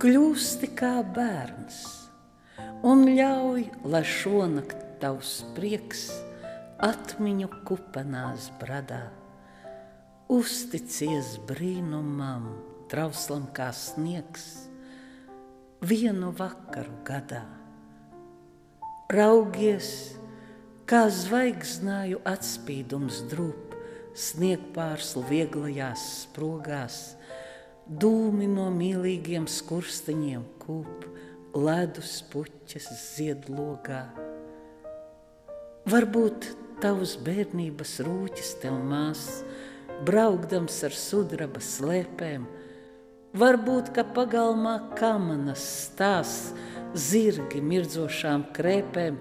Kļūsti kā bērns un ļauj, lai šonakt tavs prieks atmiņu kupenās bradā. Uzticies brīnumam, trauslam kā sniegs, vienu vakaru gadā. Raugies, kā zvaigznāju atspīdums drūp, sniegpārslu vieglajās sprogās, dūmi no mīlīgiem skursteņiem kūp, ledus puķes ziedlogā. Varbūt tavs bērnības rūķis tev mās, braukdams ar sudraba slēpēm, varbūt, ka pagalmā kamanas stās zirgi mirdzošām krēpēm,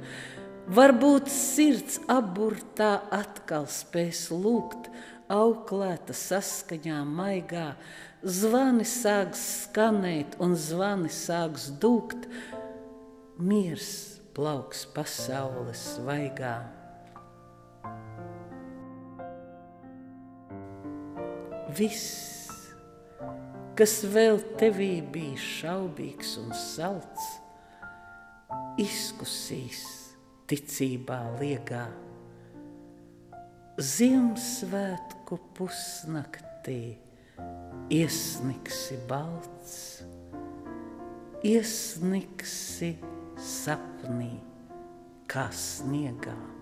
varbūt sirds aburtā atkal spēs lūgt, auklēta saskaņā maigā, zvani sāks skanēt un zvani sāks dūkt, miers plauks pasaules svaigā. Viss, kas vēl tevī bija šaubīgs un salds, izkusīs ticībā liegā. Ziemassvētku pusnaktī iesnigsi balts, iesnigsi sapnī kā sniegā.